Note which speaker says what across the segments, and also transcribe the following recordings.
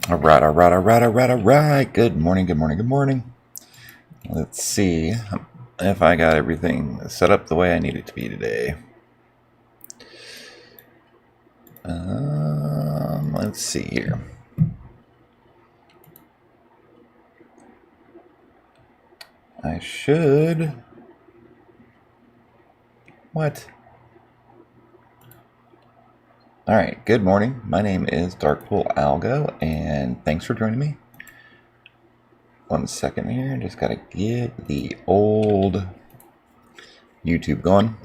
Speaker 1: All right, all right, all right, all right, all right. Good morning, good morning, good morning. Let's see if I got everything set up the way I need it to be today. Let's see here. I should. What? All right, good morning. My name is Darkpool Algo, and thanks for joining me. 1 second here. Just got to get the old YouTube going.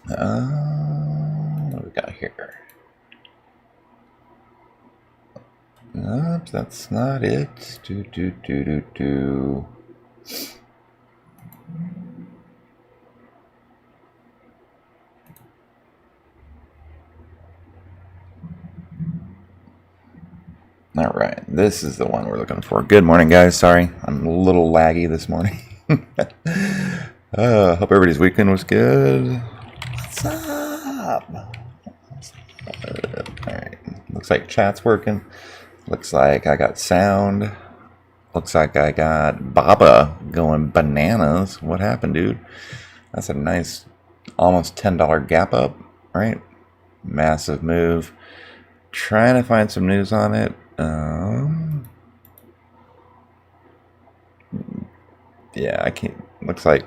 Speaker 1: What do we got here? Oops, that's not it. All right, this is the one we're looking for. Good morning, guys. Sorry, I'm a little laggy this morning. Hope everybody's weekend was good. What's up? All right, looks like chat's working. Looks like I got sound. Looks like I got Baba going bananas. What happened, dude? That's a nice, almost $10 gap up, right? Massive move. Trying to find some news on it. Yeah, I can't. Looks like.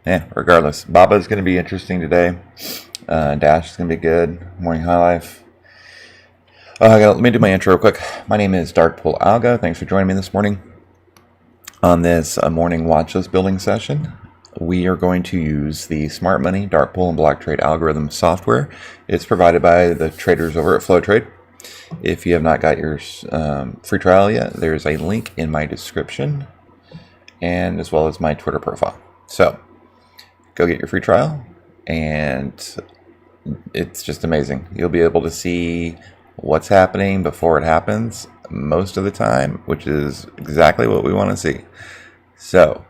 Speaker 1: Yeah, regardless. Baba's going to be interesting today. Dash is going to be good. Morning High Life. Let me do my intro real quick. My name is Darkpool Alga. Thanks for joining me this morning on this morning watch list building session. We are going to use the Smart Money, Darkpool, and FlowTrade algorithm software. It's provided by the traders over at FlowTrade. If you have not got your free trial yet, there's a link in my description and as well as my Twitter profile. So go get your free trial, and it's just amazing. You'll be able to see what's happening before it happens most of the time, which is exactly what we want to see. So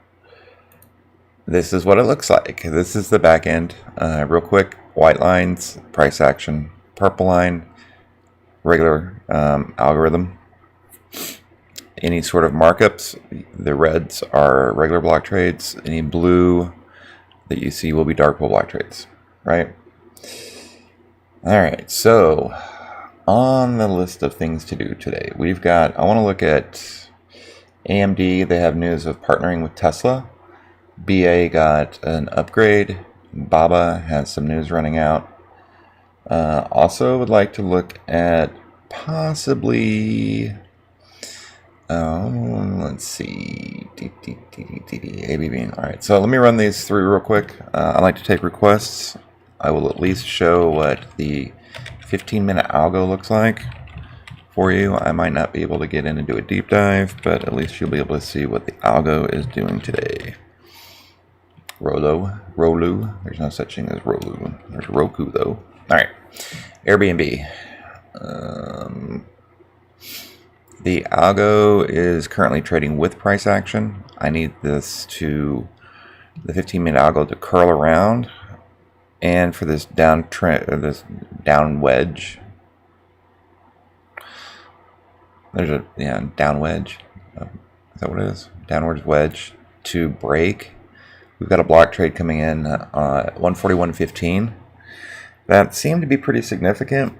Speaker 1: this is what it looks like. This is the back end. Real quick, white lines, price action, purple line, regular algorithm. Any sort of markups, the reds are regular block trades. Any blue that you see will be Darkpool block trades, right? All right, so on the list of things to do today, we've got, I want to look at AMD. They have news of partnering with Tesla. BA got an upgrade. Baba has some news running out. Also would like to look at possibly, let's see, ABB. All right, so let me run these through real quick. I like to take requests. I will at least show what the 15-minute algo looks like for you. I might not be able to get in and do a deep dive, but at least you'll be able to see what the algo is doing today. Rolu. There's no such thing as Rolu. There's Roku, though. All right. Airbnb. The algo is currently trading with price action. I need the 15-minute algo to curl around, and for this down trend, or this down wedge. There's a down wedge. Is that what it is? Downwards wedge to break. We've got a block trade coming in 141.15. That seemed to be pretty significant.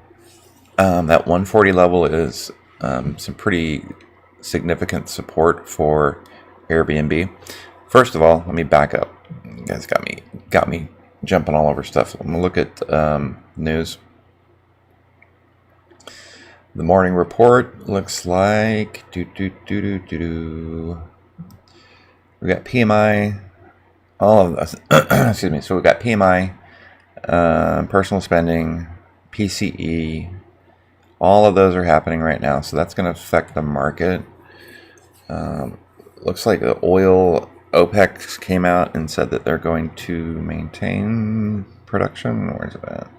Speaker 1: That 140 level is some pretty significant support for Airbnb. First of all, let me back up. You guys got me jumping all over stuff. I'm gonna look at news. The morning report looks like we got PMI. All of this, excuse me. So we've got PMI, personal spending, PCE. All of those are happening right now, so that's going to affect the market. Looks like the oil OPEC came out and said that they're going to maintain production. Where's it at?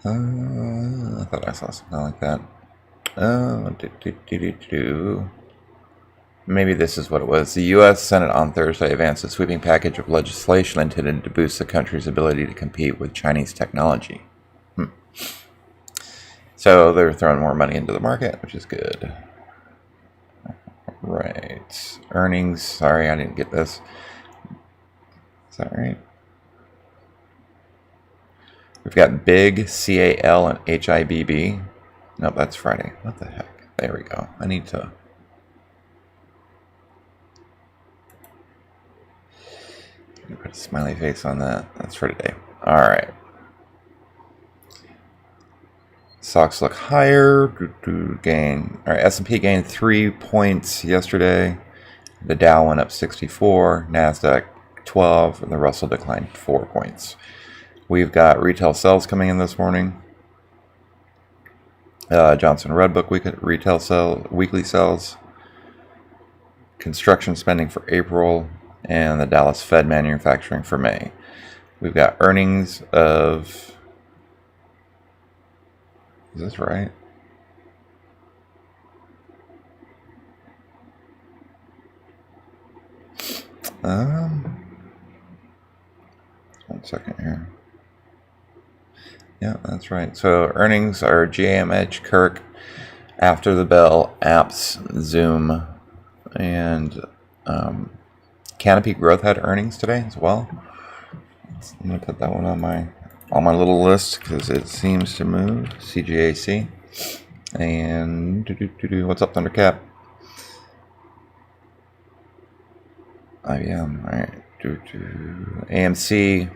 Speaker 1: I thought I saw something like that. maybe this is what it was. The U.S. Senate on Thursday advanced a sweeping package of legislation intended to boost the country's ability to compete with Chinese technology. So they're throwing more money into the market, which is good. Right. Earnings. Sorry, I didn't get this. Is that right? We've got Big, CAL, and HIBB. No, that's Friday. What the heck? There we go. I need to... put a smiley face on that. That's for today. All right. Stocks look higher. Gain. All right. S&P gained 3 points yesterday. The Dow went up 64. NASDAQ 12, and the Russell declined 4 points. We've got retail sales coming in this morning. Johnson Redbook weekly sales. Construction spending for April. And the Dallas Fed manufacturing for May. We've got earnings of... Is this right? One second here. Yeah, that's right. So earnings are GAMH, Kirk, After the Bell, Apps, Zoom, and Canopy Growth had earnings today as well. I'm gonna put that one on my little list because it seems to move. CGAC and what's up, Thundercap? IBM. All right. AMC.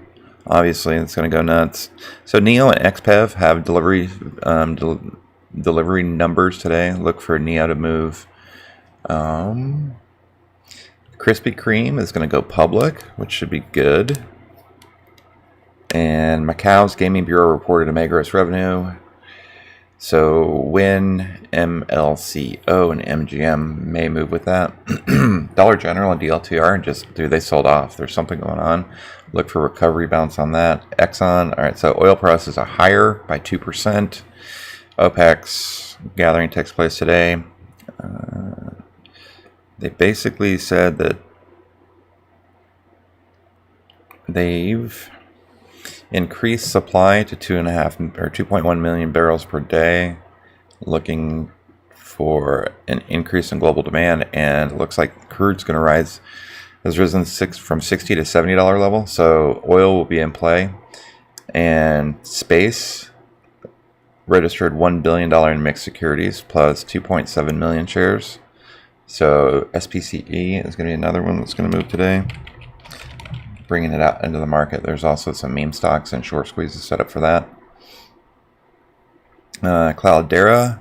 Speaker 1: Obviously, it's going to go nuts. So NEO and XPEV have delivery numbers today. Look for NEO to move. Krispy Kreme is going to go public, which should be good. And Macau's Gaming Bureau reported a meagerous revenue. So Wynn, MLCO, and MGM may move with that. Dollar General and DLTR they sold off. There's something going on. Look for recovery bounce on that. Exxon. All right, so oil prices are higher by 2%. OPEC's gathering takes place today. They basically said that they've increased supply to 2.1 million barrels per day, looking for an increase in global demand, and it looks like crude's going to rise. Has risen from $60 to $70 level, so oil will be in play. And space registered $1 billion in mixed securities plus 2.7 million shares. So SPCE is going to be another one that's going to move today, bringing it out into the market. There's also some meme stocks and short squeezes set up for that. Cloudera.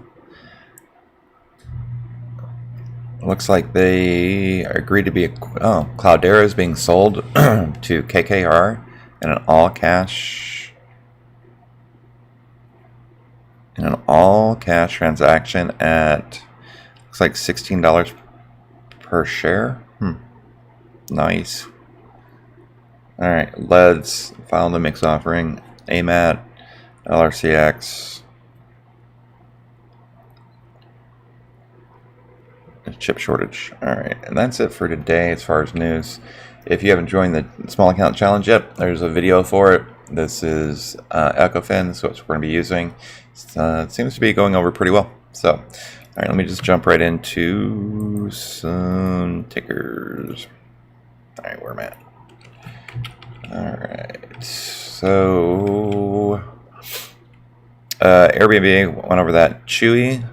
Speaker 1: Looks like they agreed to be Cloudera is being sold to KKR in an all-cash transaction at looks like $16 per share. Nice. All right, LEDs filed a mixed offering. AMAT, LRCX. Chip shortage. All right, and that's it for today as far as news. If you haven't joined the small account challenge yet, there's a video for it. This is Ecofin, so it's what we're going to be using. It seems to be going over pretty well. So, all right, let me just jump right into some tickers. All right, where am I at? All right, so Airbnb went over that. Chewy.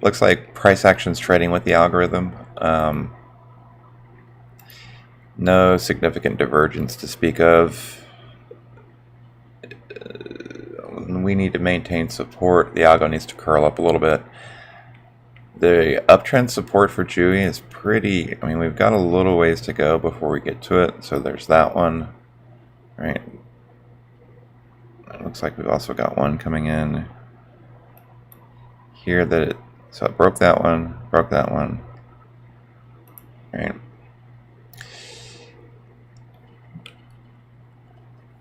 Speaker 1: Looks like price action's trading with the algorithm. No significant divergence to speak of. We need to maintain support. The algo needs to curl up a little bit. The uptrend support for Chewy is pretty... I mean, we've got a little ways to go before we get to it. So there's that one. Right. It looks like we've also got one coming in here that... So it broke that one, All right.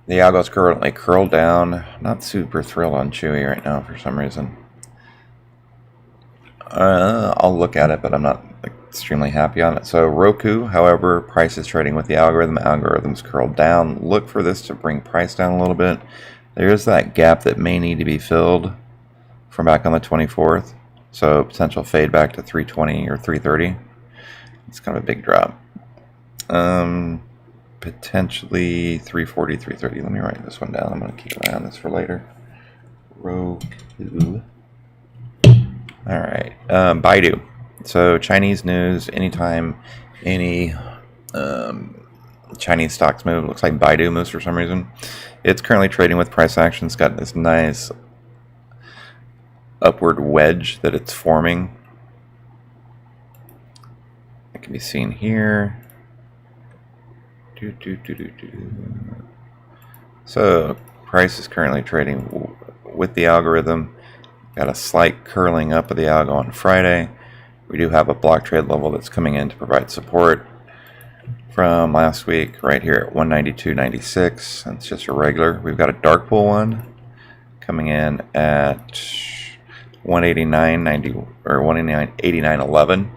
Speaker 1: The algo's currently curled down. Not super thrilled on Chewy right now for some reason. I'll look at it, but I'm not extremely happy on it. So Roku, however, price is trading with the algorithm. Algorithm's curled down. Look for this to bring price down a little bit. There is that gap that may need to be filled from back on the 24th. So potential fade back to 320 or 330. It's kind of a big drop. Potentially 340, 330. Let me write this one down. I'm going to keep an eye on this for later. Roku. All right. Baidu. So Chinese news, anytime any Chinese stocks move, looks like Baidu moves for some reason. It's currently trading with price action. It's got this nice upward wedge that it's forming. It can be seen here. So price is currently trading with the algorithm. Got a slight curling up of the algo on Friday. We do have a block trade level that's coming in to provide support from last week right here at 192.96. It's just a regular. We've got a dark pool one coming in at 189.90 or 189.11.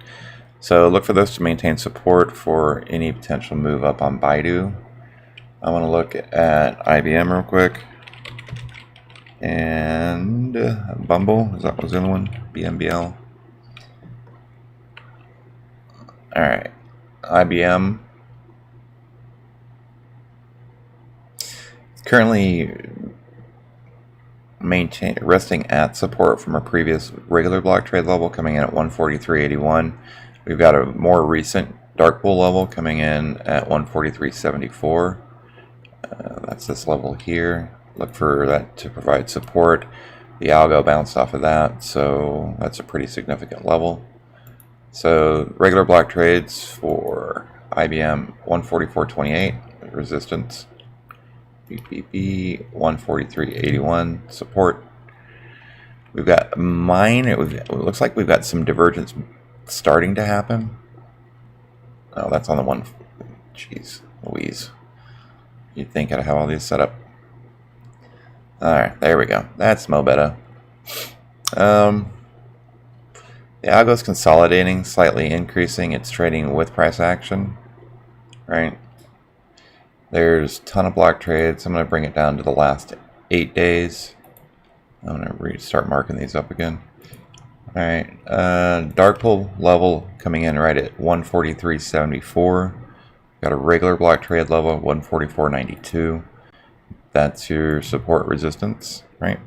Speaker 1: So look for those to maintain support for any potential move up on Baidu. I want to look at IBM real quick. And Bumble, is that was the other one? BMBL. Alright, IBM. Currently resting at support from a previous regular block trade level coming in at 143.81. We've got a more recent dark pool level coming in at 143.74. That's this level here. Look for that to provide support. The algo bounced off of that, so that's a pretty significant level. So regular block trades for IBM 144.28 resistance. BBB 143.81 support. We've got mine. It looks like we've got some divergence starting to happen. Oh, that's on the one. Jeez Louise. You'd think I'd have all these set up. Alright, there we go. That's Mobetta. The algo's consolidating, slightly increasing. It's trading with price action. Right? There's a ton of block trades. I'm going to bring it down to the last 8 days. I'm going to start marking these up again. Alright, dark pool level coming in right at 143.74. Got a regular block trade level, 144.92. That's your support resistance, right?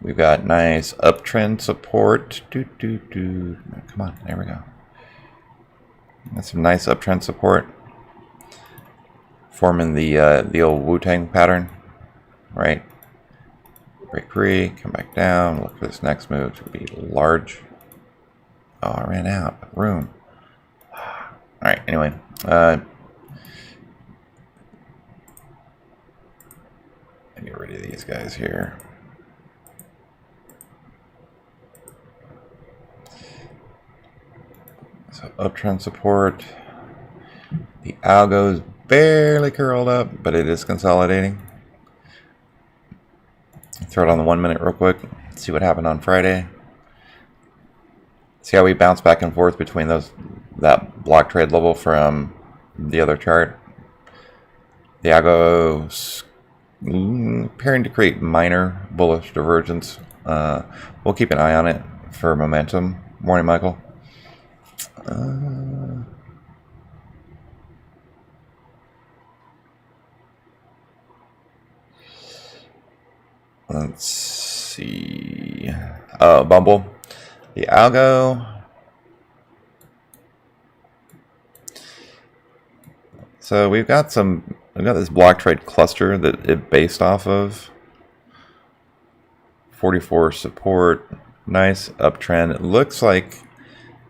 Speaker 1: We've got nice uptrend support. Come on, there we go. That's some nice uptrend support. Forming the old Wu-Tang pattern, right? Break free, come back down. Look for this next move to be large. Oh, I ran out of room. All right, anyway. Get rid of these guys here. So uptrend support. The algo's barely curled up, but it is consolidating. Throw it on the 1 minute real quick. See what happened on Friday. See how we bounce back and forth between that block trade level from the other chart. The algo's appearing to create minor bullish divergence. We'll keep an eye on it for momentum. Morning, Michael. Let's see. Oh, Bumble. The algo. So we've got this block trade cluster that it based off of. 44 support, nice uptrend. It looks like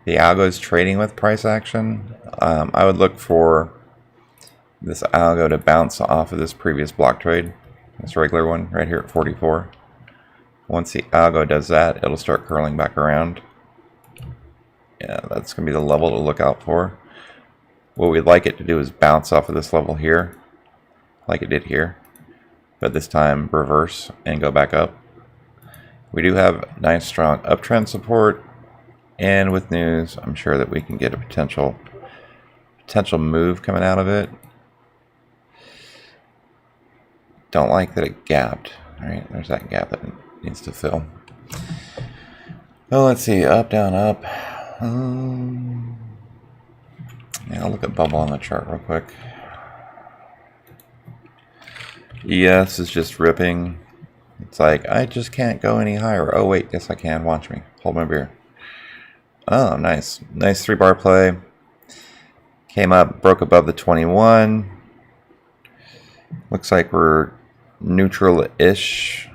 Speaker 1: the algo is trading with price action. I would look for this algo to bounce off of this previous block trade, this regular one right here at 44. Once the algo does that, it'll start curling back around. Yeah, that's going to be the level to look out for. What we'd like it to do is bounce off of this level here, like it did here, but this time reverse and go back up. We do have nice strong uptrend support. And with news, I'm sure that we can get a potential move coming out of it. Don't like that it gapped. All right, there's that gap that it needs to fill. Oh, let's see, up, down, up. Yeah, I'll look at bubble on the chart real quick. ES is just ripping. It's like, I just can't go any higher. Oh, wait, yes I can. Watch me. Hold my beer. Oh, nice. Nice 3-bar play. Came up, broke above the 21. Looks like we're neutral-ish.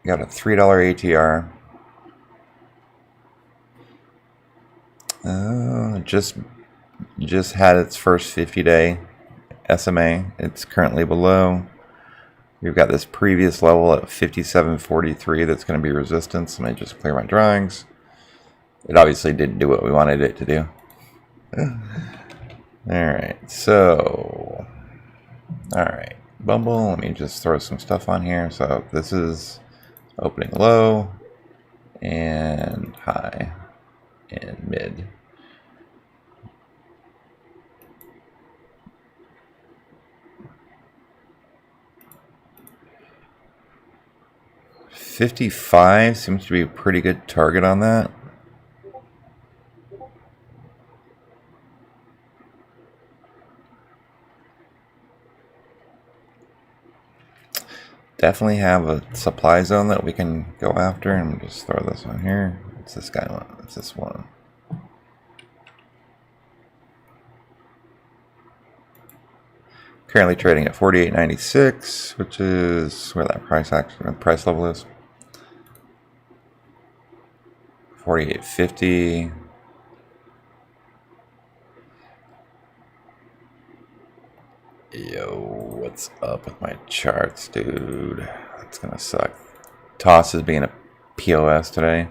Speaker 1: Got a $3 ATR. Just had its first 50-day SMA. It's currently below. We've got this previous level at 57.43 that's going to be resistance. Let me just clear my drawings. It obviously didn't do what we wanted it to do. Alright, so... Alright, Bumble, let me just throw some stuff on here. So this is opening low, and high, and mid. $55 seems to be a pretty good target on that. Definitely have a supply zone that we can go after, and just throw this on here. What's this guy want? What's this one? Currently trading at 48.96, which is where that price level is. 48.50. Yo, what's up with my charts, dude? That's gonna suck. Toss is being a POS today.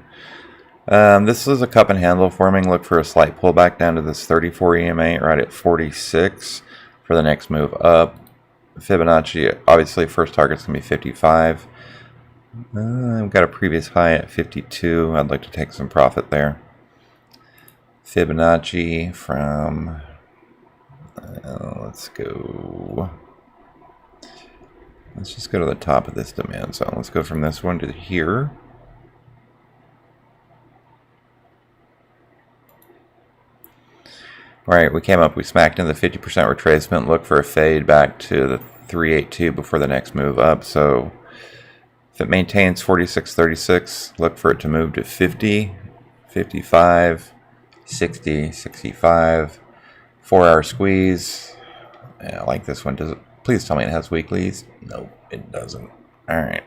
Speaker 1: This is a cup and handle forming. Look for a slight pullback down to this 34 EMA right at 46 for the next move up. Fibonacci, obviously first target's gonna be 55. I've got a previous high at 52. I'd like to take some profit there. Fibonacci from let's go. Let's just go to the top of this demand zone. Let's go from this one to here. All right, we came up, we smacked in the 50% retracement. Look for a fade back to the 382 before the next move up. So if it maintains 46.36, look for it to move to 50, 55, 60, 65. 4-hour squeeze. Yeah, I like this one. Does it? Please tell me it has weeklies. Nope, it doesn't. All right.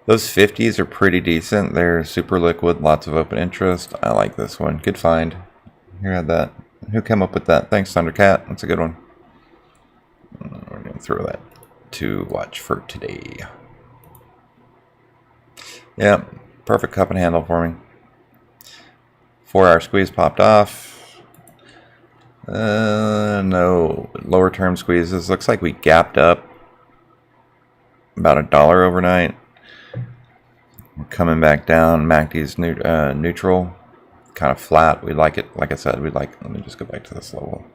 Speaker 1: Those 50s are pretty decent. They're super liquid, lots of open interest. I like this one. Good find. Who had that? Who came up with that? Thanks, Thundercat. That's a good one. We're going to throw that to watch for today. Yeah, perfect cup and handle for me. 4-hour squeeze popped off. No lower term squeezes. Looks like we gapped up about $1 overnight. We're coming back down. MACD's neutral, kind of flat. We like it. Like I said, we like. Let me just go back to this level.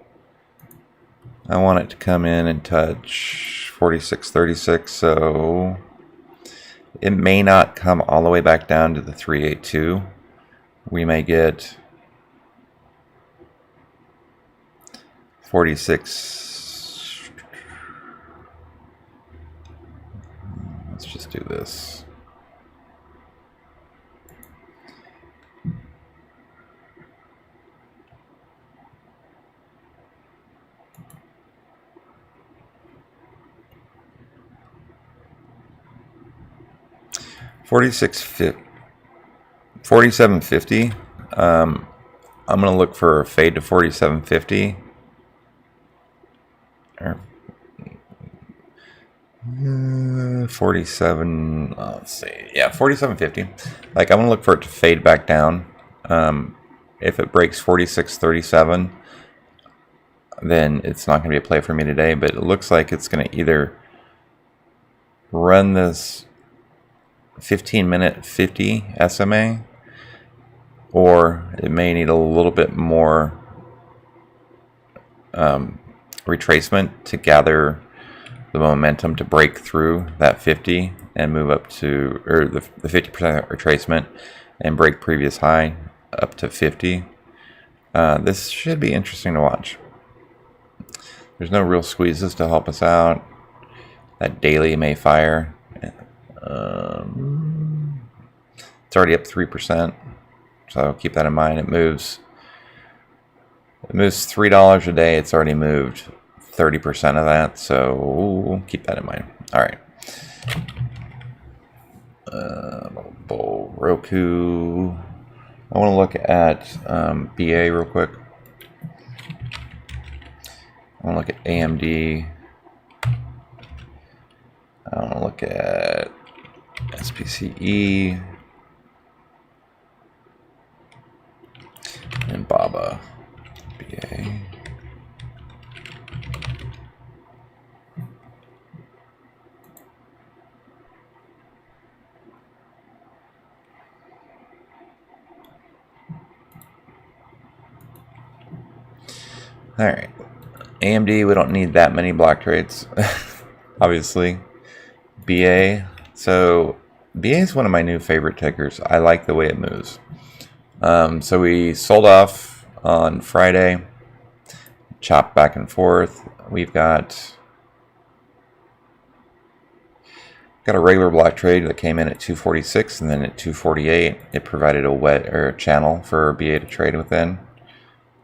Speaker 1: I want it to come in and touch 46.36. So it may not come all the way back down to the 382. We may get 46. Let's just do this. $47.50. I'm gonna look for a fade to 47.50. 47, let's see, yeah, 47.50. Like, I'm gonna look for it to fade back down. If it breaks 46.37, then it's not gonna be a play for me today, but it looks like it's gonna either run this 15-minute 50 SMA, or it may need a little bit more retracement to gather the momentum to break through that 50 and move up to, or the 50% retracement and break previous high up to 50. This should be interesting to watch. There's no real squeezes to help us out. That daily may fire. It's already up 3%, so keep that in mind. It moves $3 a day. It's already moved 30% of that, so keep that in mind. All right. Roku. I want to look at BA real quick. I want to look at AMD. I want to look at SPCE and BABA. BA. All right, AMD, we don't need that many block trades, obviously. BA, so BA is one of my new favorite tickers. I like the way it moves. So we sold off on Friday, chopped back and forth. We've got a regular block trade that came in at 246 and then at 248. It provided a wet or a channel for BA to trade within.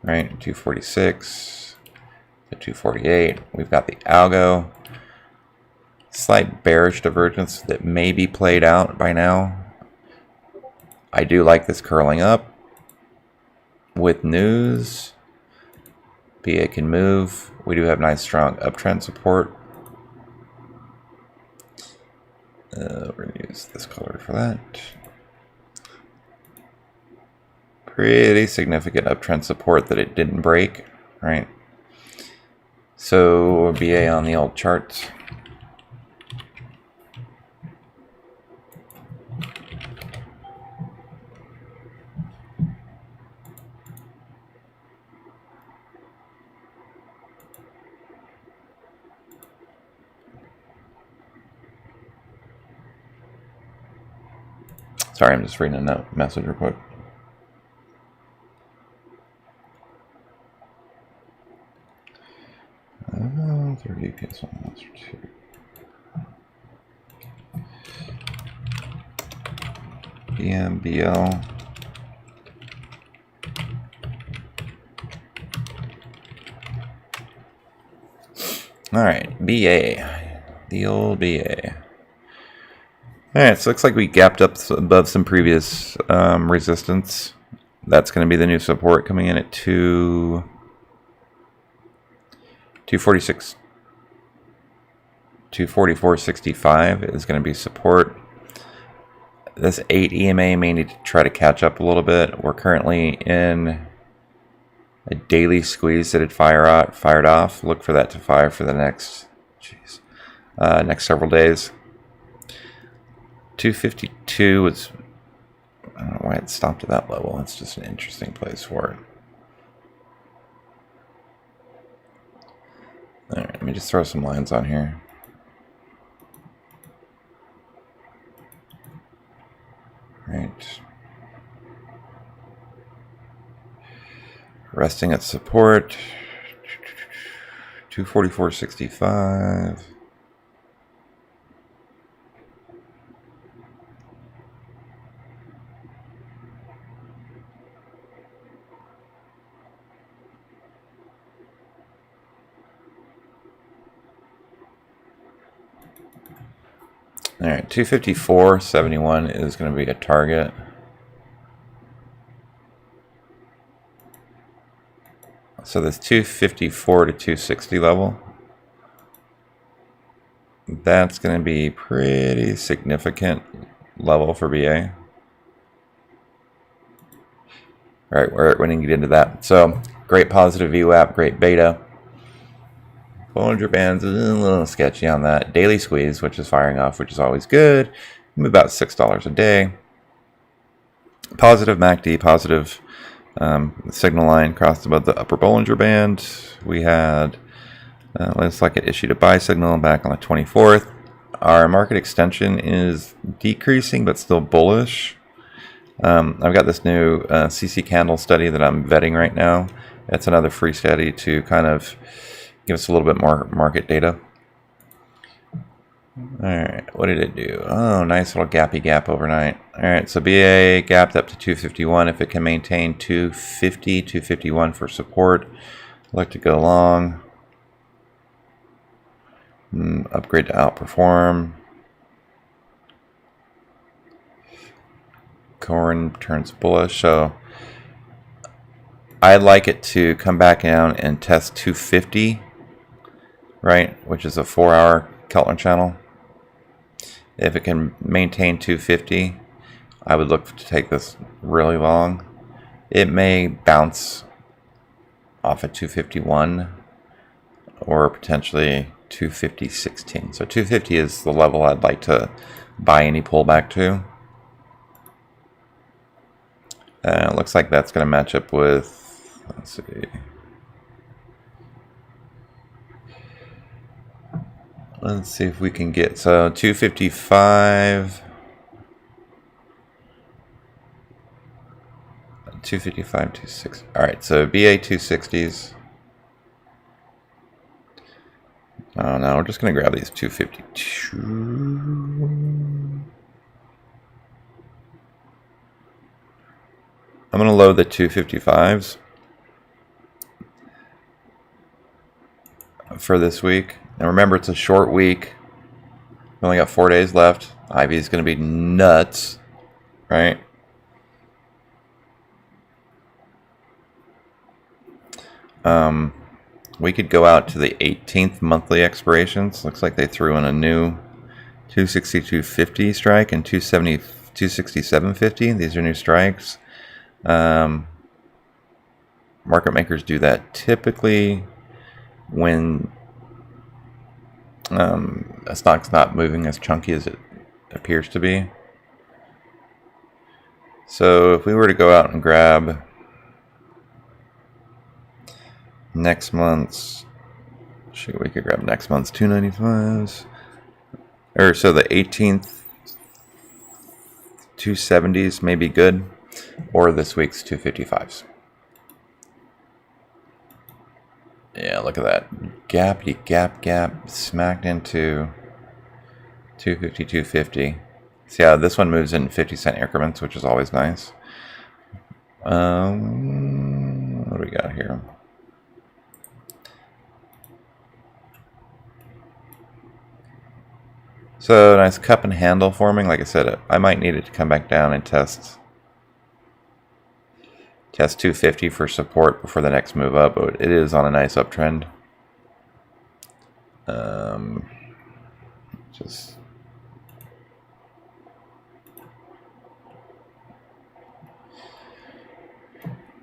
Speaker 1: Right, 246 to 248. We've got the algo. Slight bearish divergence that may be played out by now. I do like this curling up with news. BA can move. We do have nice strong uptrend support. We're going to use this color for that. Pretty significant uptrend support that it didn't break, right? So BA on the old chart. Sorry, I'm just reading a message real quick. 30 PS on master 2. BMBL. All right, BA, the old BA. All right, so it looks like we gapped up above some previous resistance. That's going to be the new support coming in at 246. 244.65 is going to be support. This 8 EMA may need to try to catch up a little bit. We're currently in a daily squeeze that had fired off. Look for that to fire for the next several days. 252 was, I don't know why it stopped at that level. It's just an interesting place for it. All right, let me just throw some lines on here. Right. Resting at support. 244.65. All right, 254.71 is going to be a target. So this 254 to 260 level, that's going to be pretty significant level for BA. All right, we're going to get into that. So great positive VWAP, great beta. Bollinger Bands is a little sketchy on that. Daily squeeze, which is firing off, which is always good. move about $6 a day. Positive MACD, positive signal line crossed above the upper Bollinger Band. We had, looks like it issued a buy signal back on the 24th. Our market extension is decreasing but still bullish. I've got this new CC candle study that I'm vetting right now. It's another free study to kind of give us a little bit more market data. Alright, what did it do? Oh, nice little gappy gap overnight. Alright, so BA gapped up to 251. If it can maintain 250, 251 for support, I'd like to go long. Upgrade to outperform. Corn turns bullish, so I'd like it to come back down and test 250, right, which is a 4-hour Keltner channel. If it can maintain 250, I would look to take this really long. It may bounce off at 251 or potentially 250.16. So 250 is the level I'd like to buy any pullback to. It looks like that's going to match up with, let's see. Let's see if we can get, so 255, 260. All right, so BA 260s. Oh no, we're just going to grab these 252. I'm going to load the 255s for this week. And remember, it's a short week. We only got 4 days left. Ivy is going to be nuts, right? We could go out to the 18th monthly expirations. Looks like they threw in a new 262.50 strike and 267.50. These are new strikes. Market makers do that typically when a stock's not moving as chunky as it appears to be. So if we were to go out and grab next month's, shoot, we could grab next month's 295s, or so the 18th 270s may be good, or this week's 255s. Yeah, look at that. Gappy gap, smacked into 250, 250. See how this one moves in 50-cent increments, which is always nice. What do we got here? So nice cup and handle forming. Like I said, I might need it to come back down and test 250 for support before the next move up, but it is on a nice uptrend. Just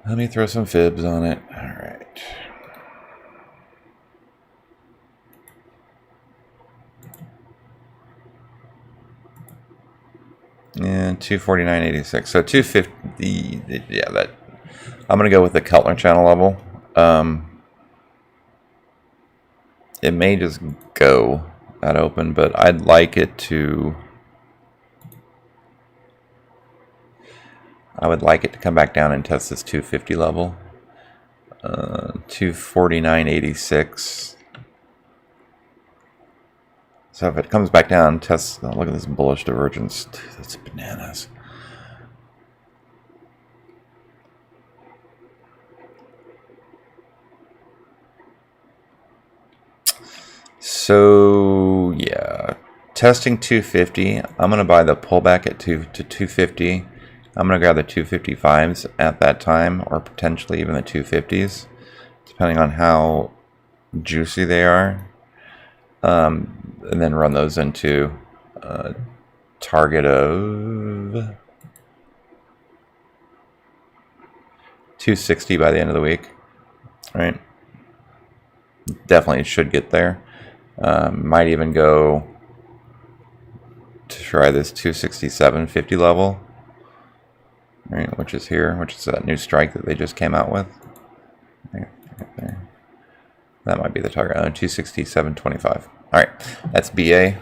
Speaker 1: let me throw some fibs on it. All right. And 249.86. So 250. Yeah, that. I'm gonna go with the Keltner channel level. It may just go at open, but I'd like it to. I would like it to come back down and test this 250 level. 249.86. So if it comes back down, test. Oh, look at this bullish divergence. Dude, that's bananas. So yeah, testing 250. I'm gonna buy the pullback at 250. I'm gonna grab the 255s at that time, or potentially even the 250s, depending on how juicy they are. And then run those into a target of 260 by the end of the week, right? Definitely should get there. Might even go try this 267.50 level, right, which is here, which is that new strike that they just came out with. Right there. That might be the target. 267.25. All right, that's BA.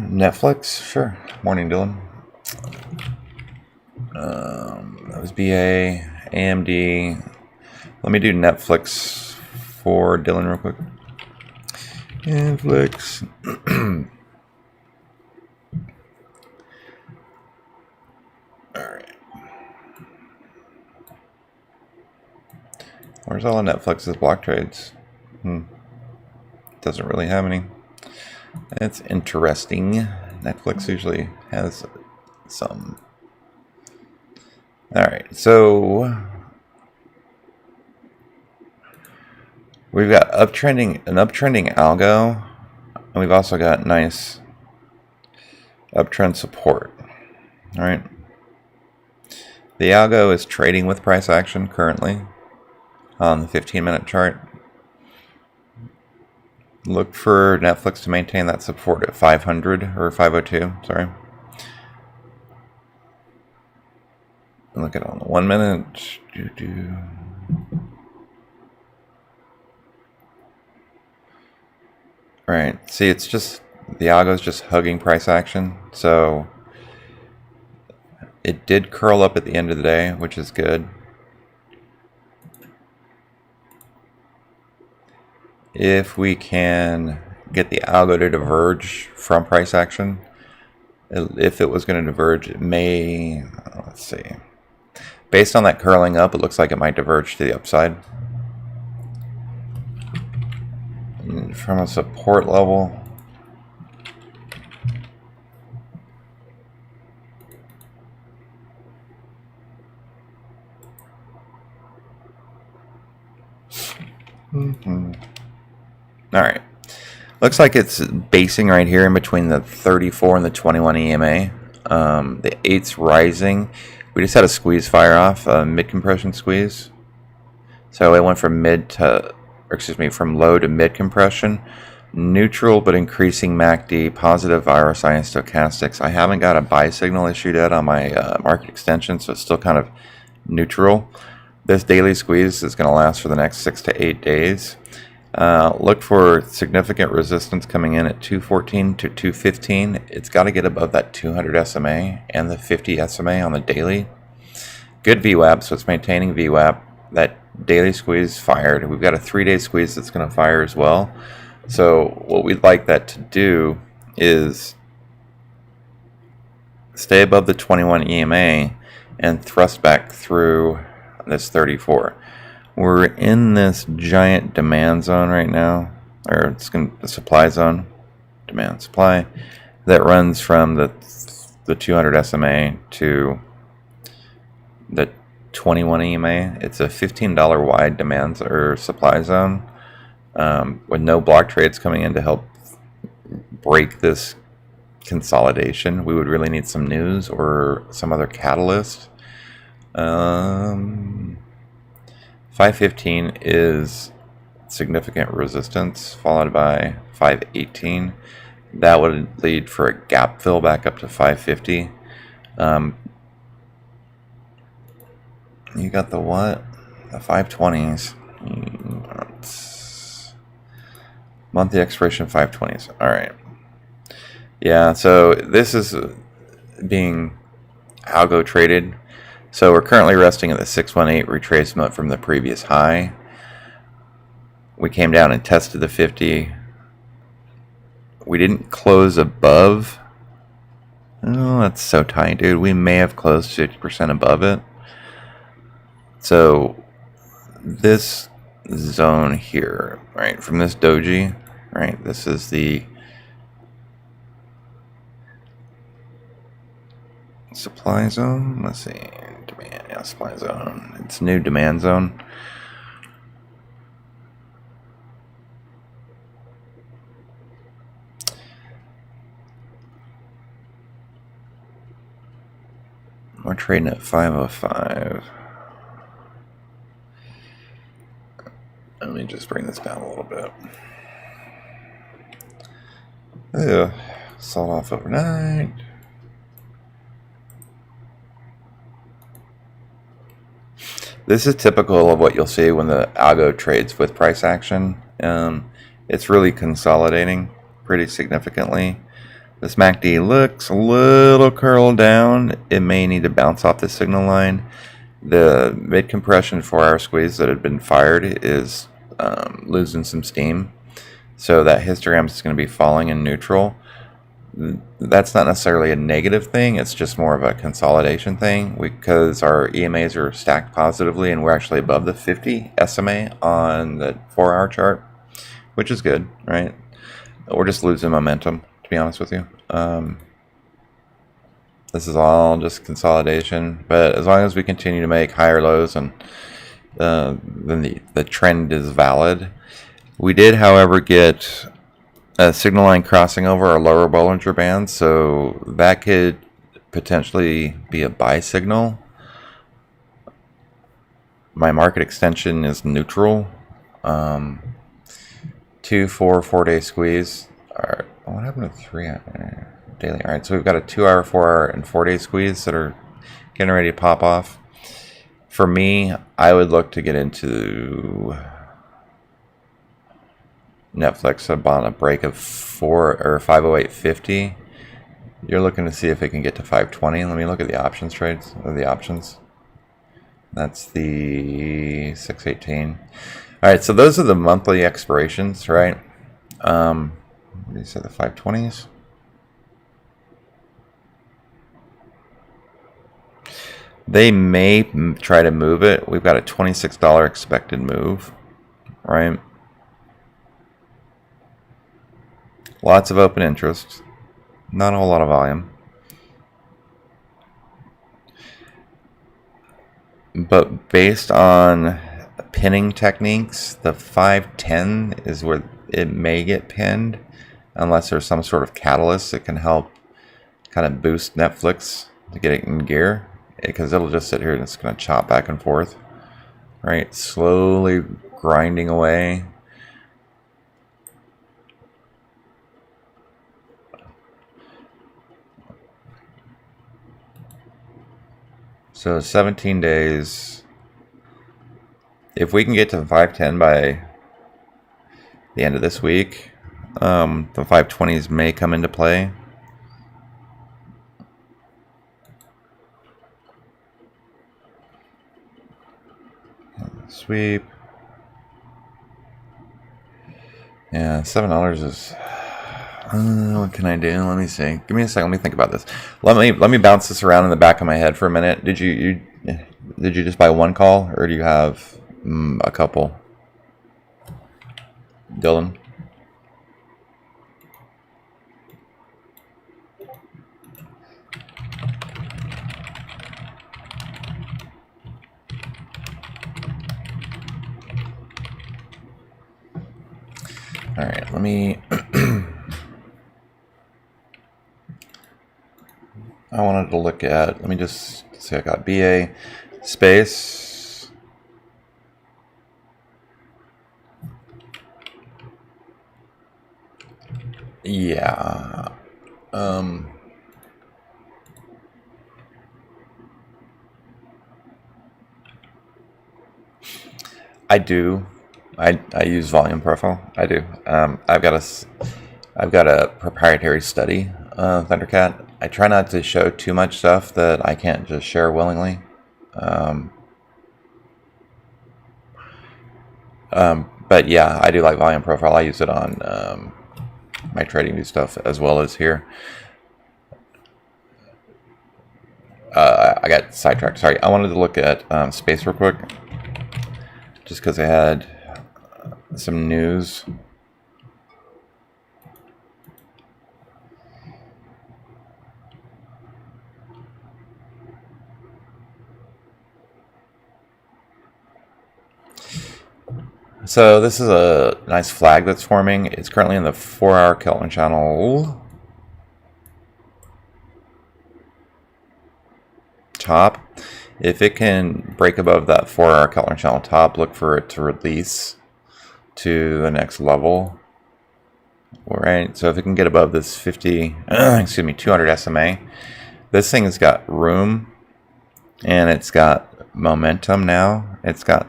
Speaker 1: Netflix, sure. Morning, Dylan. That was BA, AMD. Let me do Netflix for Dylan real quick. Netflix. All right. Where's all of Netflix's block trades? Doesn't really have any. That's interesting. Netflix usually has some. All right, so we've got an uptrending algo, and we've also got nice uptrend support. All right, the algo is trading with price action currently on the 15-minute chart. Look for Netflix to maintain that support at 500 or 502. Sorry. Look at it on the 1 minute. Right. See, it's just the algo's just hugging price action. So it did curl up at the end of the day, which is good. If we can get the algo to diverge from price action, if it was going to diverge, it may, let's see. Based on that curling up, it looks like it might diverge to the upside. And from a support level, all right. Looks like it's basing right here in between the 34 and the 21 EMA. The 8's rising. We just had a squeeze fire off, a mid compression squeeze. So it went from from low to mid compression. Neutral but increasing MACD, positive RSI and stochastics. I haven't got a buy signal issued yet on my market extension, so it's still kind of neutral. This daily squeeze is going to last for the next 6 to 8 days. Look for significant resistance coming in at 214 to 215. It's got to get above that 200 SMA and the 50 SMA on the daily. Good VWAP, so it's maintaining VWAP. That daily squeeze fired. We've got a 3-day squeeze that's going to fire as well. So what we'd like that to do is stay above the 21 EMA and thrust back through this 34. We're in this giant demand zone right now, or it's going the supply zone, demand supply, that runs from the 200 SMA to the 21 EMA. It's a $15 wide demand or supply zone, with no block trades coming in to help break this consolidation. We would really need some news or some other catalyst. 515 is significant resistance, followed by 518. That would lead for a gap fill back up to 550. You got the what? The 520s. Monthly expiration 520s. All right. Yeah, so this is being algo traded. So we're currently resting at the 618 retracement from the previous high. We came down and tested the 50. We didn't close above. Oh, that's so tight, dude. We may have closed 50% above it. So this zone here, right, from this doji, right, this is the supply zone. Let's see, demand, yeah, supply zone. It's new demand zone. We're trading at 505. Let me just bring this down a little bit. Ew. Sold off overnight. This is typical of what you'll see when the algo trades with price action. It's really consolidating pretty significantly. This MACD looks a little curled down. It may need to bounce off the signal line. The mid-compression 4-hour squeeze that had been fired is losing some steam. So that histogram is going to be falling in neutral. That's not necessarily a negative thing. It's just more of a consolidation thing because our EMAs are stacked positively and we're actually above the 50 SMA on the 4-hour chart, which is good, right? We're just losing momentum, to be honest with you. This is all just consolidation, but as long as we continue to make higher lows and then the trend is valid. We did, however, get a signal line crossing over our lower Bollinger Band, so that could potentially be a buy signal. My market extension is neutral. 2, 4, 4-day squeeze. All right, what happened to 3 daily? All right, so we've got a 2-hour, 4-hour, and 4-day squeeze that are getting ready to pop off. For me, I would look to get into Netflix on a break of 508.50. You're looking to see if it can get to 520. Let me look at the options trades or the options. That's the 618. All right, so those are the monthly expirations, right? These are the 520s. They may try to move it. We've got a $26 expected move, right? Lots of open interest, not a whole lot of volume. But based on pinning techniques, the 510 is where it may get pinned unless there's some sort of catalyst that can help kind of boost Netflix to get it in gear, because it'll just sit here and it's going to chop back and forth, right? Slowly grinding away. So 17 days. If we can get to 510 by the end of this week, the 520s may come into play. Sweep. Yeah, $7 is. What can I do? Let me see. Give me a second. Let me think about this. Let me bounce this around in the back of my head for a minute. Did you just buy one call, or do you have a couple? Dylan. All right. Let me. I wanted to look at, let me just say I got BA space. Yeah. I do. I use volume profile. I do. I've got a proprietary study, Thundercat. I try not to show too much stuff that I can't just share willingly. But yeah, I do like volume profile. I use it on my TradingView stuff as well as here. I got sidetracked. Sorry. I wanted to look at space real quick, just because I had some news. So this is a nice flag that's forming. It's currently in the 4-hour Keltner channel top. If it can break above that 4-hour Keltner channel top, look for it to release to the next level. right? So if it can get above this 50, excuse me, 200 SMA, this thing has got room and it's got momentum now. It's got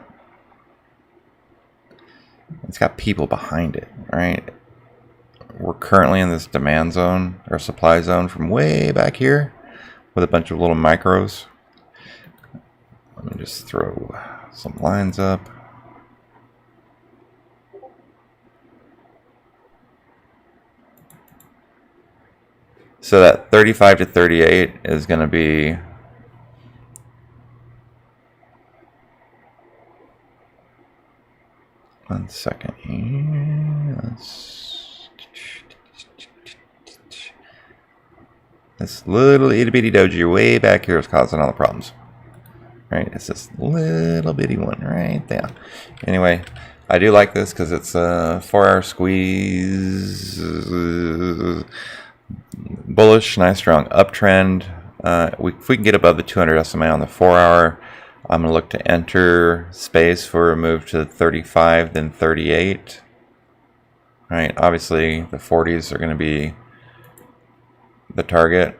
Speaker 1: people behind it, right? We're currently in this demand zone or supply zone from way back here with a bunch of little micros. Let me just throw some lines up. So that 35 to 38 is going to be one second here. This little itty bitty doji way back here is causing all the problems. Right, it's this little bitty one right there. Anyway, I do like this because it's a 4-hour squeeze. Bullish, nice strong uptrend. If we can get above the 200 SMA on the 4-hour, I'm going to look to enter space for a move to 35, then 38. All right, obviously the 40s are going to be the target.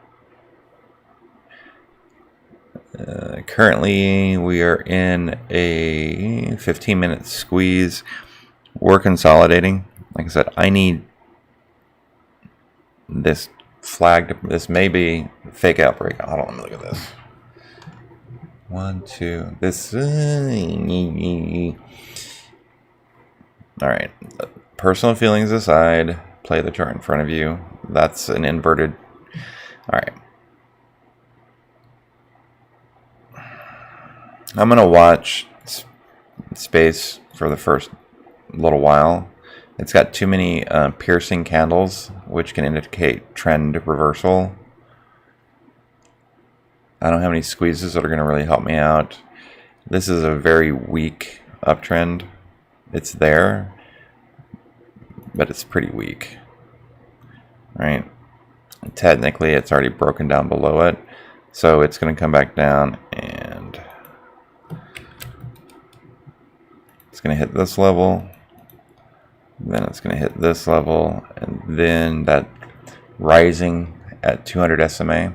Speaker 1: Currently, we are in a 15-minute squeeze. We're consolidating. Like I said, I need this flag. This may be fake outbreak. Hold on, let me look at this. 1, 2. This. All right. Personal feelings aside, play the chart in front of you. That's an inverted. All right. I'm going to watch space for the first little while. It's got too many piercing candles, which can indicate trend reversal. I don't have any squeezes that are going to really help me out. This is a very weak uptrend. It's there, but it's pretty weak. Right? Technically, it's already broken down below it. So it's going to come back down and it's going to hit this level. Then it's going to hit this level. And then that rising at 200 SMA.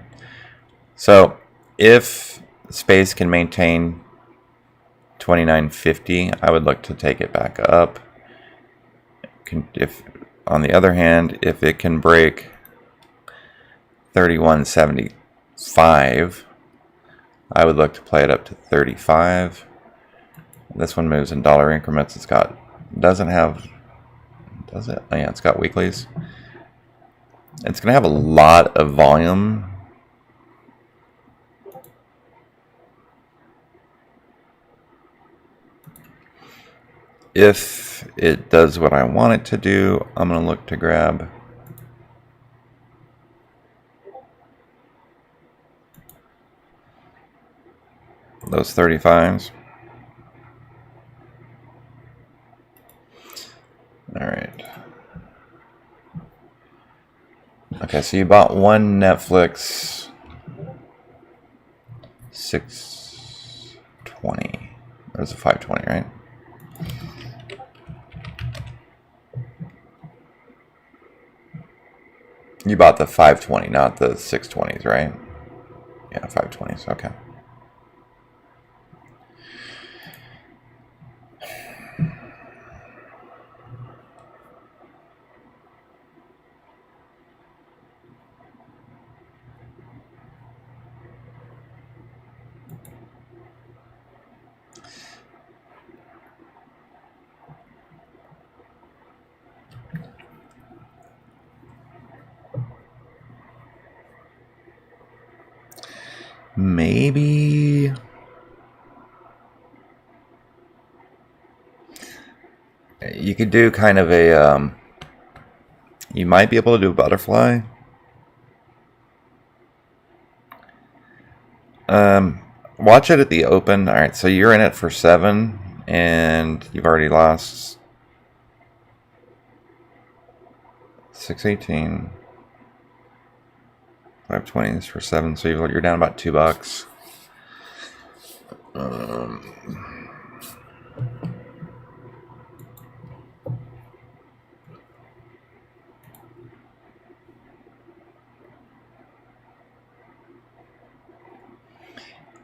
Speaker 1: So if space can maintain 2950, I would look to take it back up. If, on the other hand, if it can break 3175, I would look to play it up to 35. This one moves in dollar increments. It's got, doesn't have, does it? Oh yeah, it's got weeklies. It's going to have a lot of volume. If it does what I want it to do, I'm going to look to grab those 35s. All right. Okay, so you bought one Netflix 620. There's a 520, right? You bought the 520, not the 620s, right? Yeah, 520s, okay. Maybe you could do kind of a, you might be able to do a butterfly. Watch it at the open. All right, so you're in it for 7 and you've already lost 618. 520s for 7, so you're down about $2.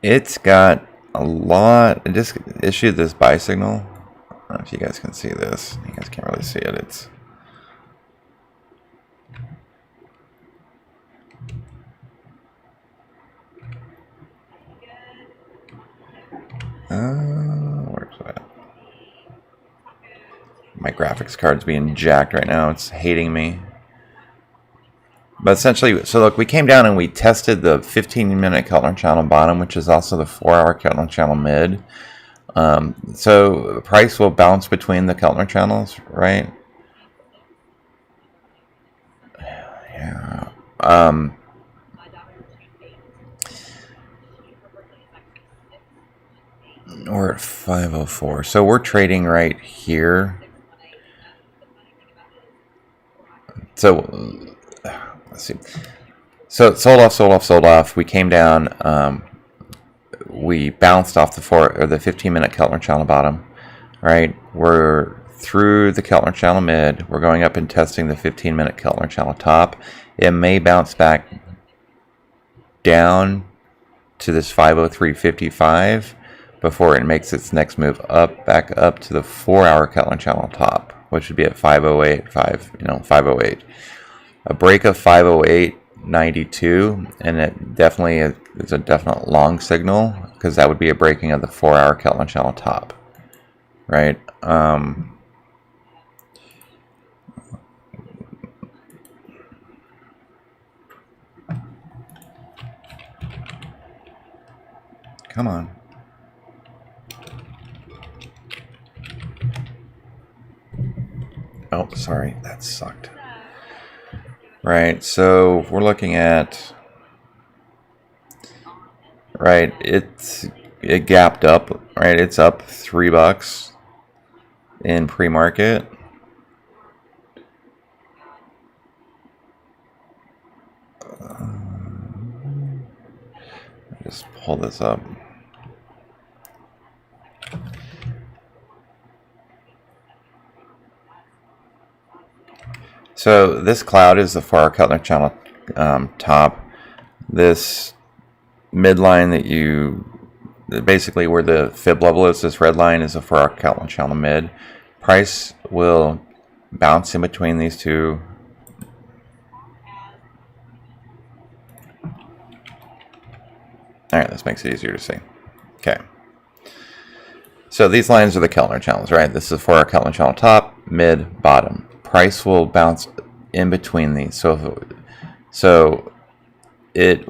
Speaker 1: It's got a lot. It just issued this buy signal. I don't know if you guys can see this. You guys can't really see it. It's where's that? My graphics card's being jacked right now. It's hating me. But essentially, so look, we came down and we tested the 15-minute Keltner channel bottom, which is also the 4-hour Keltner channel mid. So the price will bounce between the Keltner channels, right? Yeah. We're at 504. So we're trading right here. So let's see. So it sold off. We came down. We bounced off the 15-minute Keltner channel bottom, right? We're through the Keltner channel mid. We're going up and testing the 15-minute Keltner channel top. It may bounce back down to this 503.55 before it makes its next move back up to the 4-hour Keltner channel top, which would be at 508. A break of 508.92, and it definitely is a definite long signal, because that would be a breaking of the 4-hour Keltner channel top, right? Come on. Oh, sorry, that sucked. Right, so we're looking at, right, it gapped up, right? It's up $3 in pre-market. Just pull this up. So this cloud is the 4-hour Keltner channel top. This midline basically where the fib level is, this red line is a 4-hour Keltner channel mid. Price will bounce in between these two. All right, this makes it easier to see. Okay. So these lines are the Keltner channels, right? This is 4-hour Keltner channel top, mid, bottom. Price will bounce in between these. So it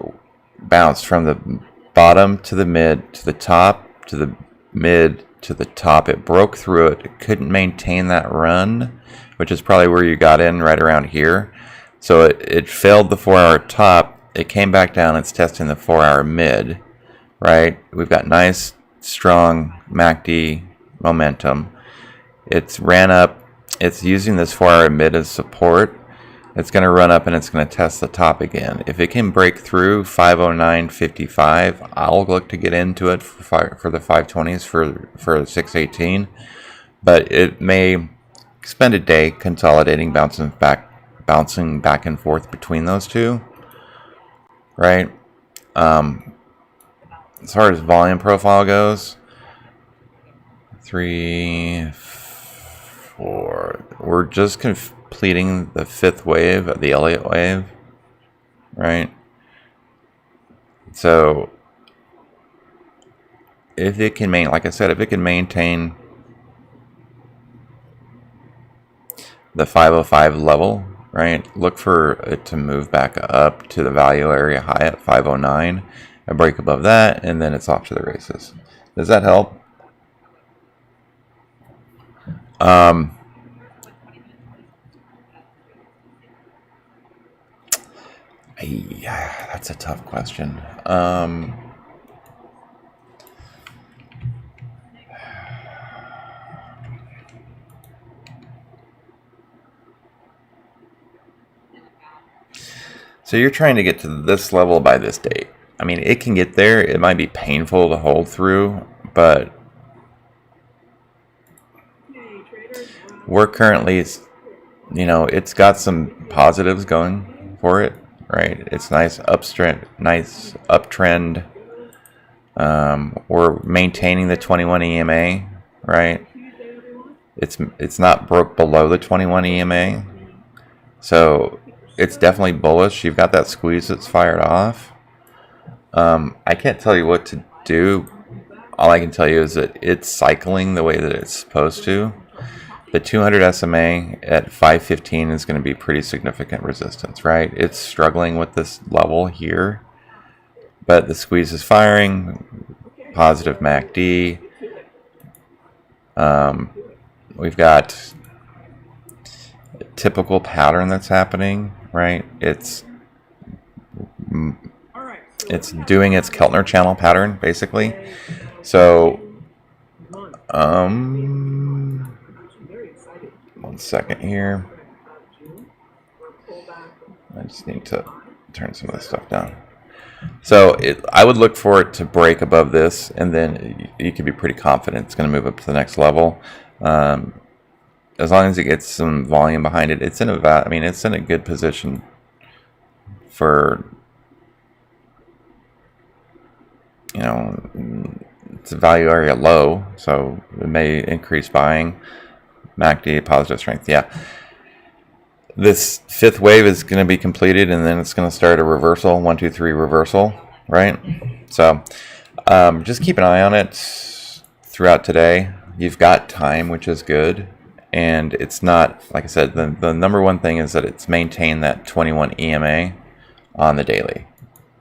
Speaker 1: bounced from the bottom to the mid to the top to the mid to the top. It broke through it. It couldn't maintain that run, which is probably where you got in right around here. So it failed the 4-hour top. It came back down. It's testing the 4-hour mid, right? We've got nice, strong MACD momentum. It's ran up. It's using this 4-hour mid as support. It's going to run up and it's going to test the top again. If it can break through 509.55, I'll look to get into it for the 520s for 618. But it may spend a day consolidating, bouncing back and forth between those two, right? As far as volume profile goes, 3, 4. We're just completing the 5th wave of the Elliott wave, right? So if it can maintain, like I said, if it can maintain the 505 level, right? Look for it to move back up to the value area high at 509, a break above that, and then it's off to the races. Does that help? Yeah, that's a tough question. So you're trying to get to this level by this date. I mean, it can get there. It might be painful to hold through, but we're currently, it's got some positives going for it, right? It's nice uptrend. We're maintaining the 21 EMA, right? It's not broke below the 21 EMA, so it's definitely bullish. You've got that squeeze that's fired off. I can't tell you what to do. All I can tell you is that it's cycling the way that it's supposed to. The 200 SMA at 515 is going to be pretty significant resistance, right? It's struggling with this level here, but the squeeze is firing. Positive MACD. We've got a typical pattern that's happening, right? It's doing its Keltner channel pattern, basically. So, one second here. I just need to turn some of this stuff down. So I would look for it to break above this, and then you can be pretty confident it's going to move up to the next level. As long as it gets some volume behind it, it's in a good position for, it's a value area low, so it may increase buying. MACD, positive strength, yeah. This fifth wave is going to be completed, and then it's going to start a reversal, 1, 2, 3 reversal, right? So just keep an eye on it throughout today. You've got time, which is good, and it's not, like I said, the number one thing is that it's maintained that 21 EMA on the daily,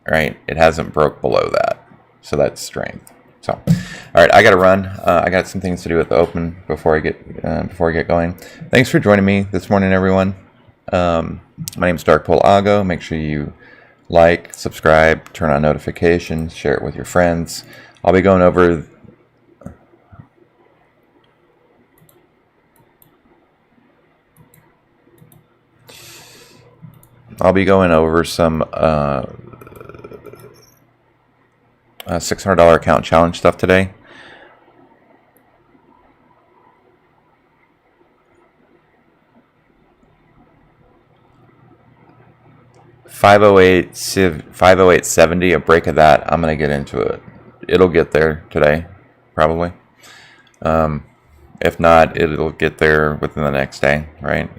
Speaker 1: right? It hasn't broke below that, so that's strength. So, all right, I got to run. I got some things to do at the open before I get going. Thanks for joining me this morning, everyone. My name is Darkpool Ago. Make sure you like, subscribe, turn on notifications, share it with your friends. I'll be going over some $600 account challenge stuff today. $508.70, a break of that. I'm gonna get into it. It'll get there today, probably. If not, it'll get there within the next day, right?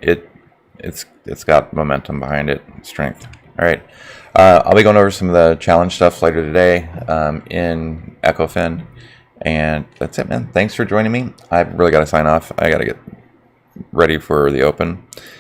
Speaker 1: It's got momentum behind it, strength. All right, I'll be going over some of the challenge stuff later today in EchoFin, and that's it, man. Thanks for joining me. I've really got to sign off. I got to get ready for the open.